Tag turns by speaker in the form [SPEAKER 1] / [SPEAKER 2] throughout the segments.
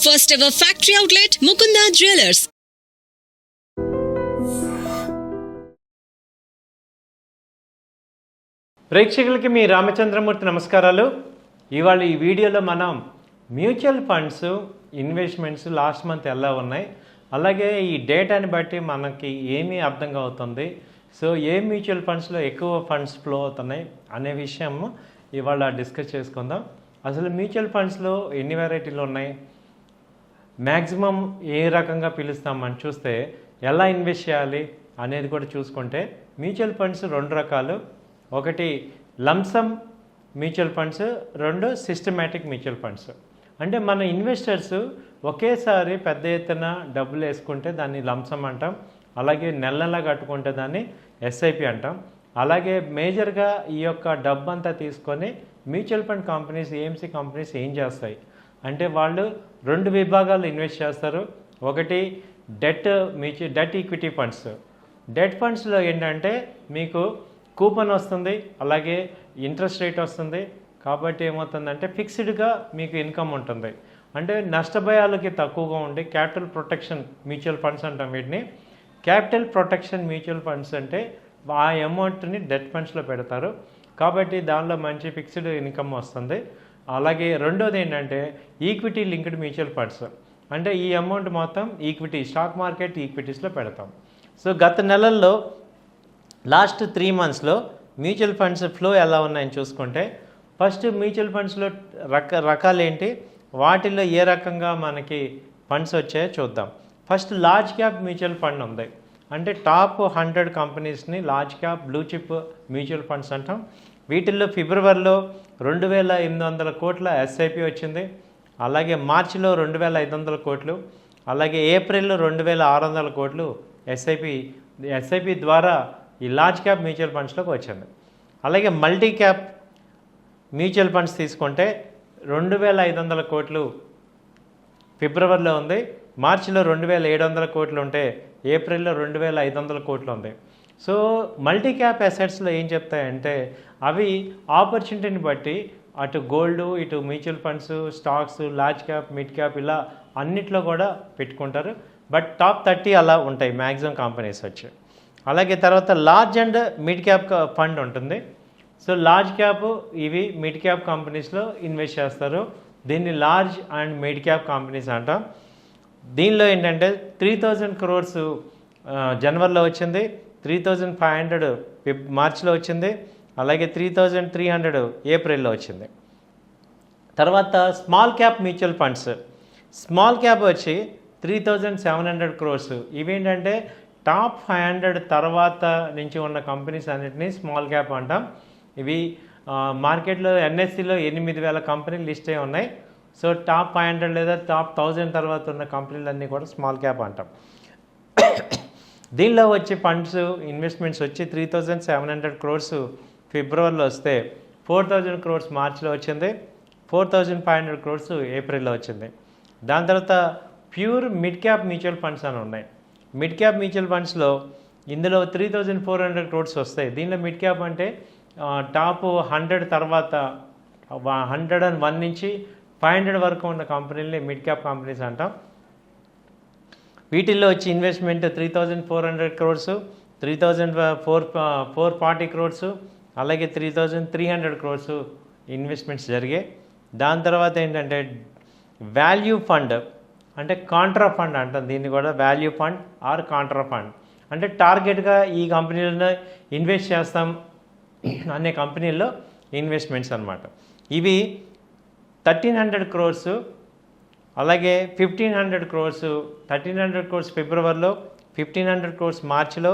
[SPEAKER 1] First ever factory outlet, Mukunda Jewelers.
[SPEAKER 2] ప్రేక్షకులకి మీ రామచంద్రమూర్తి నమస్కారాలు. ఇవాళ ఈ వీడియోలో మనం mutual funds investments last month ఎలా ఉన్నాయి, అలాగే ఈ డేటాని బట్టి మనకి ఏమీ అర్థంగా అవుతుంది, సో ఏ మ్యూచువల్ ఫండ్స్లో ఎక్కువ ఫండ్స్ ఫ్లో అవుతున్నాయి అనే విషయం ఇవాళ డిస్కస్ చేసుకుందాం. అసలు మ్యూచువల్ ఫండ్స్లో ఎన్ని వెరైటీలు ఉన్నాయి, మ్యాక్సిమం ఏ రకంగా పిలుస్తామని చూస్తే ఎలా ఇన్వెస్ట్ చేయాలి అనేది కూడా చూసుకుంటే మ్యూచువల్ ఫండ్స్ రెండు రకాలు. ఒకటి లంసమ్ మ్యూచువల్ ఫండ్స్, రెండు సిస్టమేటిక్ మ్యూచువల్ ఫండ్స్. అంటే మన ఇన్వెస్టర్స్ ఒకేసారి పెద్ద ఎత్తున డబ్బులు వేసుకుంటే దాన్ని లంసమ్ అంటాం, అలాగే నెల నెల కట్టుకుంటే దాన్ని ఎస్ఐపి అంటాం. అలాగే మేజర్గా ఈ యొక్క డబ్బు అంతా తీసుకొని mutual fund companies, AMC companies ఏం చేస్తాయి అంటే వాళ్ళు రెండు విభాగాలు ఇన్వెస్ట్ చేస్తారు. ఒకటి డెట్ ఈక్విటీ ఫండ్స్. డెట్ ఫండ్స్లో ఏంటంటే మీకు కూపన్ వస్తుంది, అలాగే ఇంట్రెస్ట్ రేట్ వస్తుంది, కాబట్టి ఏమవుతుందంటే ఫిక్స్డ్గా మీకు ఇన్కమ్ ఉంటుంది. అంటే నష్టభయాలకి తక్కువగా ఉండి క్యాపిటల్ ప్రొటెక్షన్ మ్యూచువల్ ఫండ్స్ అంటాం వీటిని. క్యాపిటల్ ప్రొటెక్షన్ మ్యూచువల్ ఫండ్స్ అంటే ఆ అమౌంట్ని డెట్ ఫండ్స్లో పెడతారు, కాబట్టి దానిలో మంచి ఫిక్స్డ్ ఇన్కమ్ వస్తుంది. అలాగే రెండోది ఏంటంటే ఈక్విటీ లింక్డ్ మ్యూచువల్ ఫండ్స్. అంటే ఈ అమౌంట్ మొత్తం ఈక్విటీ, స్టాక్ మార్కెట్ ఈక్విటీస్లో పెడతాం. సో గత నెలల్లో లాస్ట్ 3 monthsలో మ్యూచువల్ ఫండ్స్ ఫ్లో ఎలా ఉన్నాయని చూసుకుంటే, ఫస్ట్ మ్యూచువల్ ఫండ్స్లో రకాలు ఏంటి, వాటిల్లో ఏ రకంగా మనకి ఫండ్స్ వచ్చాయో చూద్దాం. First large cap mutual fund ఉంది. అంటే టాప్ 100 కంపెనీస్ని large cap blue chip mutual funds అంటాం. వీటిల్లో ఫిబ్రవరిలో 2,800 కోట్ల ఎస్ఐపి వచ్చింది, అలాగే మార్చిలో 2,500 కోట్లు, అలాగే ఏప్రిల్లో 2,600 కోట్లు ఎస్ఐపి ద్వారా ఈ లార్జ్ క్యాప్ మ్యూచువల్ ఫండ్స్లోకి వచ్చింది. అలాగే మల్టీ క్యాప్ మ్యూచువల్ ఫండ్స్ తీసుకుంటే 2,500 కోట్లు ఫిబ్రవరిలో ఉంది, మార్చిలో 2,700 కోట్లు ఉంటే ఏప్రిల్లో 2,500 కోట్లు ఉంది. సో మల్టీ క్యాప్ అసెట్స్లో ఏం చెప్తాయంటే అవి ఆపర్చునిటీని బట్టి అటు గోల్డ్, ఇటు mutual funds, stocks, large cap, mid cap ఇలా అన్నిట్లో కూడా పెట్టుకుంటారు. బట్ టాప్ 30 అలా ఉంటాయి మ్యాక్సిమం కంపెనీస్ వచ్చి. అలాగే తర్వాత large and mid cap fund ఉంటుంది. సో లార్జ్ క్యాప్ ఇవి మిడ్ క్యాప్ కంపెనీస్లో ఇన్వెస్ట్ చేస్తారు. దీన్ని large and mid cap companies అంటాం. దీనిలో ఏంటంటే 3,000 crores జనవరిలో వచ్చింది, 3,500 మార్చిలో వచ్చింది, అలాగే 3,300 ఏప్రిల్లో వచ్చింది. తర్వాత small cap mutual funds. Small cap వచ్చి 3,700 crores. ఇవేంటంటే టాప్ 500 తర్వాత నుంచి ఉన్న కంపెనీస్ అన్నిటినీ స్మాల్ క్యాప్ అంటాం. ఇవి మార్కెట్లో ఎన్ఎస్సిలో 8,000 కంపెనీలు లిస్ట్ అయి ఉన్నాయి. సో టాప్ 500 లేదా టాప్ 1,000 తర్వాత ఉన్న కంపెనీలన్నీ కూడా స్మాల్ క్యాప్ అంటాం. దీనిలో వచ్చే ఫండ్స్ ఇన్వెస్ట్మెంట్స్ వచ్చి 3,700 crores ఫిబ్రవరిలో వస్తే 4,000 crores మార్చిలో వచ్చింది, 4,500 crores ఏప్రిల్లో వచ్చింది. దాని తర్వాత pure mid cap mutual funds అని ఉన్నాయి. మిడ్ క్యాప్ మ్యూచువల్ ఫండ్స్లో ఇందులో 3,400 crores వస్తాయి. దీనిలో మిడ్ క్యాప్ అంటే టాప్ 100 తర్వాత 101 నుంచి 500 వరకు ఉన్న కంపెనీలని మిడ్ క్యాప్ కంపెనీస్ అంటాం. వీటిల్లో వచ్చి ఇన్వెస్ట్మెంట్ 3,400 crores, 3,440 crores, అలాగే 3,300 crores ఇన్వెస్ట్మెంట్స్ జరిగాయి. దాని తర్వాత ఏంటంటే వాల్యూ ఫండ్, అంటే కాంట్రా ఫండ్ అంటాం దీన్ని కూడా. Value fund are Contra fund అంటే టార్గెట్గా ఈ కంపెనీలలో ఇన్వెస్ట్ చేస్తాం అనే కంపెనీల్లో ఇన్వెస్ట్మెంట్స్ అన్నమాట. ఇవి 1,300 crores, అలాగే 1,500 crores. 1,300 crores ఫిబ్రవరిలో, 1,500 crores మార్చిలో,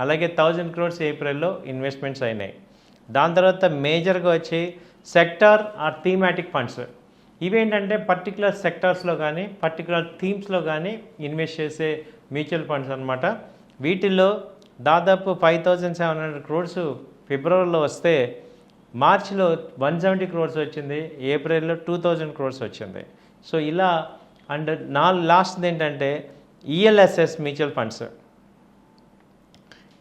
[SPEAKER 2] అలాగే 1,000 crores ఏప్రిల్లో ఇన్వెస్ట్మెంట్స్ అయినాయి. దాని తర్వాత మేజర్గా వచ్చి సెక్టార్ ఆర్ థీమాటిక్ ఫండ్స్. ఇవేంటంటే పర్టికులర్ సెక్టార్స్లో కానీ పర్టికులర్ థీమ్స్లో కానీ ఇన్వెస్ట్ చేసే మ్యూచువల్ ఫండ్స్ అనమాట. వీటిల్లో దాదాపు 5,700 crores ఫిబ్రవరిలో వస్తే మార్చిలో 170 crores వచ్చింది, ఏప్రిల్లో 2,000 crores వచ్చింది. సో ఇలా అండ్ లాస్ట్ ఏంటంటే ఈఎల్ఎస్ఎస్ మ్యూచువల్ ఫండ్స్.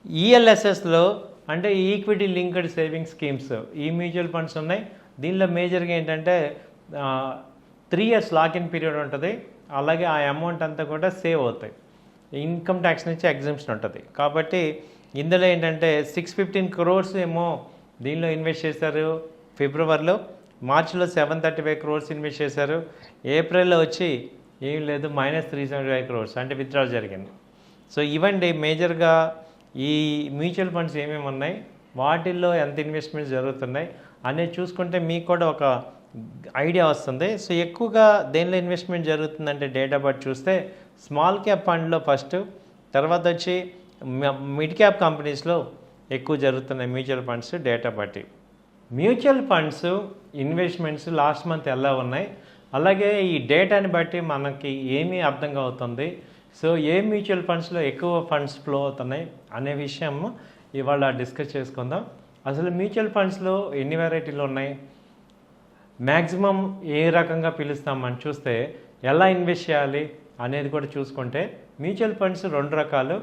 [SPEAKER 2] ఈఎల్ఎస్ఎస్లో అంటే ఈక్విటీ లింక్డ్ సేవింగ్ స్కీమ్స్ ఈ మ్యూచువల్ ఫండ్స్ ఉన్నాయి. దీనిలో మేజర్గా ఏంటంటే 3 ఇయర్స్ లాక్-ఇన్ పీరియడ్ ఉంటుంది. అలాగే ఆ అమౌంట్ అంతా కూడా సేవ్ అవుతాయి. ఇన్కమ్ ట్యాక్స్ నుంచి ఎగ్జంప్షన్ ఉంటుంది. కాబట్టి ఇందులో ఏంటంటే 615 crores ఏమో దీనిలో ఇన్వెస్ట్ చేశారు ఫిబ్రవరిలో. మార్చిలో 735 crores ఇన్వెస్ట్ చేశారు. ఏప్రిల్లో వచ్చి ఏం లేదు -375 crores అంటే విత్డ్రా జరిగింది. సో ఇవండి మేజర్గా ఈ మ్యూచువల్ ఫండ్స్ ఏమేమి ఉన్నాయి, వాటిల్లో ఎంత ఇన్వెస్ట్మెంట్స్ జరుగుతున్నాయి అనేది చూసుకుంటే మీకు కూడా ఒక ఐడియా వస్తుంది. సో ఎక్కువగా దేనిలో ఇన్వెస్ట్మెంట్ జరుగుతుందంటే డేటా బట్టి చూస్తే స్మాల్ క్యాప్ ఫండ్లో ఫస్ట్, తర్వాత వచ్చి మిడ్ క్యాప్ కంపెనీస్లో ఎక్కువ జరుగుతున్నాయి మ్యూచువల్ ఫండ్స్ డేటా బట్టి. Mutual funds investments last month ఎలా ఉన్నాయి, అలాగే ఈ డేటాని బట్టి మనకి ఏమీ అర్థం అవుతుంది. సో ఏ మ్యూచువల్ ఫండ్స్లో ఎక్కువ ఫండ్స్ ఫ్లో అవుతున్నాయి అనే విషయం ఇవాళ డిస్కస్ చేసుకుందాం. అసలు మ్యూచువల్ ఫండ్స్లో ఎన్ని వెరైటీలు ఉన్నాయి, మ్యాక్సిమం ఏ రకంగా పిలుస్తామని చూస్తే ఎలా ఇన్వెస్ట్ చేయాలి అనేది కూడా చూసుకుంటే మ్యూచువల్ ఫండ్స్ 2 రకాలు.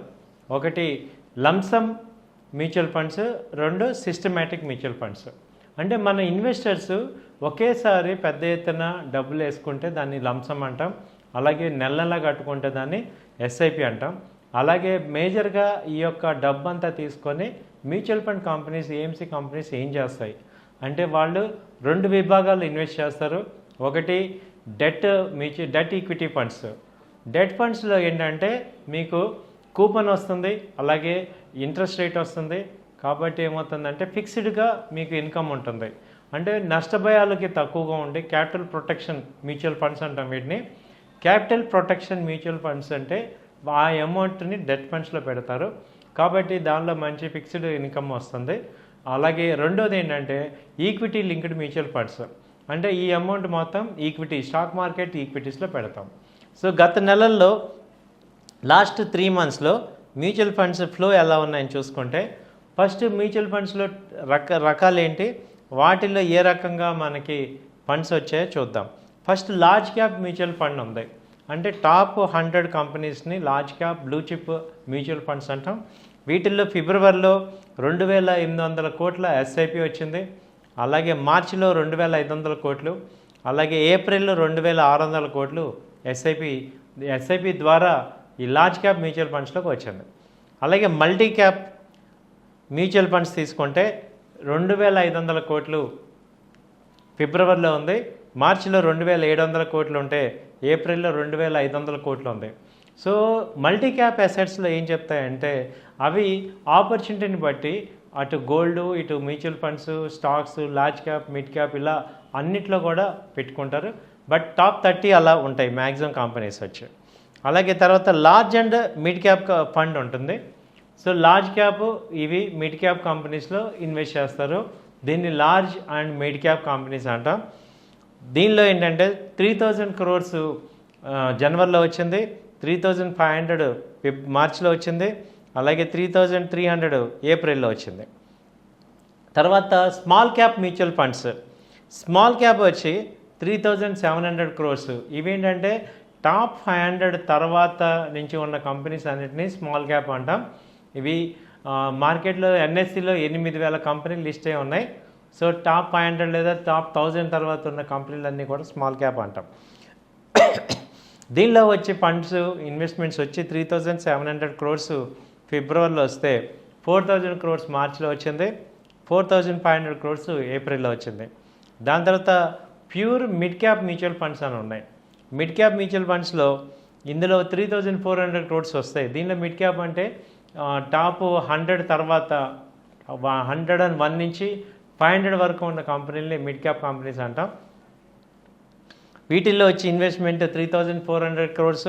[SPEAKER 2] ఒకటి lump sum mutual funds, 2 systematic mutual funds. అంటే మన ఇన్వెస్టర్స్ ఒకేసారి పెద్ద ఎత్తున డబ్బులు వేసుకుంటే దాన్ని లంసమ్ అంటాం. అలాగే నెల నెల కట్టుకుంటే దాన్ని ఎస్ఐపి అంటాం. అలాగే మేజర్గా ఈ యొక్క డబ్బు అంతా తీసుకొని mutual fund companies, AMC companies ఏం చేస్తాయి అంటే వాళ్ళు 2 విభాగాలు ఇన్వెస్ట్ చేస్తారు. ఒకటి డెట్ ఈక్విటీ ఫండ్స్. డెట్ ఫండ్స్లో ఏంటంటే మీకు కూపన్ వస్తుంది, అలాగే ఇంట్రెస్ట్ రేట్ వస్తుంది. కాబట్టి ఏమవుతుందంటే ఫిక్స్డ్గా మీకు ఇన్కమ్ ఉంటుంది. అంటే నష్టభయాలకి తక్కువగా ఉండి క్యాపిటల్ ప్రొటెక్షన్ మ్యూచువల్ ఫండ్స్ అంటాం వీటిని. క్యాపిటల్ ప్రొటెక్షన్ మ్యూచువల్ ఫండ్స్ అంటే ఆ అమౌంట్ని డెట్ ఫండ్స్లో పెడతారు. కాబట్టి దానిలో మంచి ఫిక్స్డ్ ఇన్కమ్ వస్తుంది. అలాగే రెండోది ఏంటంటే ఈక్విటీ లింక్డ్ మ్యూచువల్ ఫండ్స్. అంటే ఈ అమౌంట్ మొత్తం ఈక్విటీ, స్టాక్ మార్కెట్ ఈక్విటీస్లో పెడతాం. సో గత నెలల్లో లాస్ట్ 3 monthsలో మ్యూచువల్ ఫండ్స్ ఫ్లో ఎలా ఉన్నాయని చూసుకుంటే ఫస్ట్ మ్యూచువల్ ఫండ్స్లో రకాలు ఏంటి, వాటిల్లో ఏ రకంగా మనకి ఫండ్స్ వచ్చాయో చూద్దాం. First large cap mutual fund ఉంది. అంటే టాప్ 100 కంపెనీస్ని large cap blue chip mutual funds అంటాం. వీటిల్లో ఫిబ్రవరిలో 2,800 కోట్ల ఎస్ఐపి వచ్చింది. అలాగే మార్చిలో 2,500 కోట్లు, అలాగే ఏప్రిల్లో 2,600 కోట్లు ఎస్ఐపి ద్వారా ఈ లార్జ్ క్యాప్ మ్యూచువల్ ఫండ్స్లోకి వచ్చింది. అలాగే మల్టీ క్యాప్ మ్యూచువల్ ఫండ్స్ తీసుకుంటే 2,500 కోట్లు ఫిబ్రవరిలో ఉంది. మార్చిలో 2,700 కోట్లు ఉంటే ఏప్రిల్లో 2,500 కోట్లు ఉంది. సో మల్టీ క్యాప్ అసెట్స్లో ఏం చెప్తాయంటే అవి ఆపర్చునిటీని బట్టి అటు గోల్డ్, ఇటు mutual funds, stocks, large cap, mid cap ఇలా అన్నిట్లో కూడా పెట్టుకుంటారు. బట్ టాప్ 30 అలా ఉంటాయి మ్యాక్సిమం కంపెనీస్ వచ్చి. అలాగే తర్వాత large and mid cap fund ఉంటుంది. సో లార్జ్ క్యాప్ ఇవి మిడ్ క్యాప్ కంపెనీస్లో ఇన్వెస్ట్ చేస్తారు. దీన్ని large and mid cap companies అంటాం. దీనిలో ఏంటంటే 3,000 crores జనవరిలో వచ్చింది, 3,500 మార్చిలో వచ్చింది, అలాగే 3,300 ఏప్రిల్లో వచ్చింది. తర్వాత small cap mutual funds. Small cap వచ్చి 3,700 crores. ఇవేంటంటే టాప్ 500 తర్వాత నుంచి ఉన్న కంపెనీస్ అన్నిటినీ స్మాల్ క్యాప్ అంటాం. ఇవి మార్కెట్లో ఎన్ఎస్సిలో 8,000 కంపెనీలు లిస్ట్ అయి ఉన్నాయి. సో టాప్ 500 లేదా టాప్ 1,000 తర్వాత ఉన్న కంపెనీలన్నీ కూడా స్మాల్ క్యాప్ అంటాం. దీనిలో వచ్చే ఫండ్స్ ఇన్వెస్ట్మెంట్స్ వచ్చి 3,700 crores ఫిబ్రవరిలో వస్తే 4,000 crores మార్చిలో వచ్చింది, 4,500 crores ఏప్రిల్లో వచ్చింది. దాని తర్వాత pure mid cap mutual funds అని ఉన్నాయి. మిడ్ క్యాప్ మ్యూచువల్ ఫండ్స్లో ఇందులో 3,400 crores వస్తాయి. దీనిలో మిడ్ క్యాప్ అంటే టాప్ 100 తర్వాత 101 నుంచి 500 వరకు ఉన్న కంపెనీలని మిడ్ క్యాప్ కంపెనీస్ అంటాం. వీటిల్లో వచ్చి ఇన్వెస్ట్మెంట్ 3,400 crores,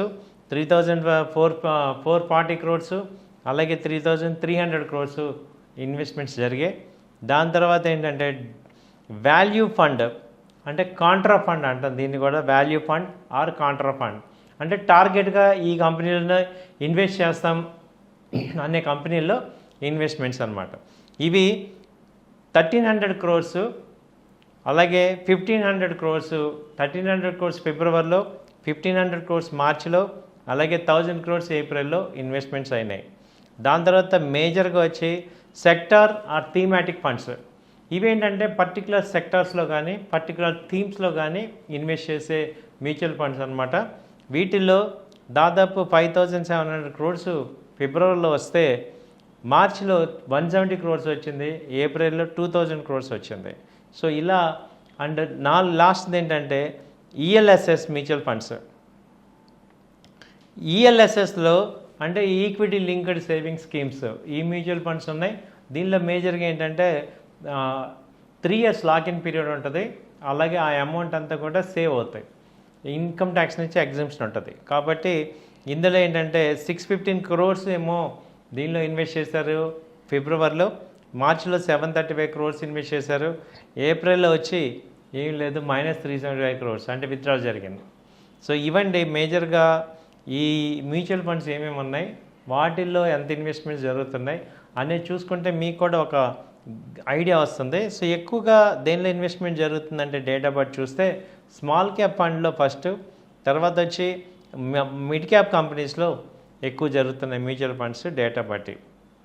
[SPEAKER 2] 3,440 crores, అలాగే 3,300 crores ఇన్వెస్ట్మెంట్స్ జరిగాయి. దాని తర్వాత ఏంటంటే వాల్యూ ఫండ్ అంటే కాంట్రా ఫండ్ అంటాం. దీన్ని కూడా value fund are Contra fund అంటే టార్గెట్గా ఈ కంపెనీలను ఇన్వెస్ట్ చేస్తాం అనే కంపెనీల్లో ఇన్వెస్ట్మెంట్స్ అన్నమాట. ఇవి 1,300 crores, అలాగే 1,500 crores. 1,300 crores ఫిబ్రవరిలో, 1,500 crores మార్చిలో, అలాగే 1,000 crores ఏప్రిల్లో ఇన్వెస్ట్మెంట్స్ అయినాయి. దాని తర్వాత మేజర్గా వచ్చి సెక్టార్ ఆర్ థీమాటిక్ ఫండ్స్. ఇవేంటంటే పర్టికులర్ సెక్టార్స్లో కానీ పర్టికులర్ థీమ్స్లో కానీ ఇన్వెస్ట్ చేసే మ్యూచువల్ ఫండ్స్ అనమాట. వీటిల్లో దాదాపు 5,700 crores ఫిబ్రవరిలో వస్తే మార్చిలో 170 crores వచ్చింది, ఏప్రిల్లో 2,000 crores వచ్చింది. సో ఇలా అండ్ లాస్ట్ ఏంటంటే ఈఎల్ఎస్ఎస్ మ్యూచువల్ ఫండ్స్. ఈఎల్ఎస్ఎస్లో అంటే ఈక్విటీ లింక్డ్ సేవింగ్ స్కీమ్స్, ఈ మ్యూచువల్ ఫండ్స్ ఉన్నాయి. దీనిలో మేజర్గా ఏంటంటే 3 years లాక్-ఇన్ పీరియడ్ ఉంటుంది. అలాగే ఆ అమౌంట్ అంతా కూడా సేవ్ అవుతాయి, ఇన్కమ్ ట్యాక్స్ నుంచి ఎగ్జంప్షన్ ఉంటుంది. కాబట్టి ఇందులో ఏంటంటే 615 crores ఏమో దీనిలో ఇన్వెస్ట్ చేశారు ఫిబ్రవరిలో, మార్చిలో 735 crores ఇన్వెస్ట్ చేశారు, ఏప్రిల్లో వచ్చి ఏం లేదు -375 crores అంటే విత్డ్రా జరిగింది. సో ఇవండి మేజర్గా ఈ మ్యూచువల్ ఫండ్స్ ఏమేమి ఉన్నాయి, వాటిల్లో ఎంత ఇన్వెస్ట్మెంట్స్ జరుగుతున్నాయి అనేది చూసుకుంటే మీకు కూడా ఒక ఐడియా వస్తుంది. సో ఎక్కువగా దేనిలో ఇన్వెస్ట్మెంట్ జరుగుతుందంటే డేటా బట్టి చూస్తే స్మాల్ క్యాప్ ఫండ్లో ఫస్ట్, తర్వాత వచ్చి మిడ్ క్యాప్ కంపెనీస్లో ఎక్కువ జరుగుతున్నాయి మ్యూచువల్ ఫండ్స్ డేటా బట్టి.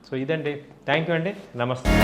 [SPEAKER 2] సో ఇదండి, థ్యాంక్ యూ అండి, నమస్తే.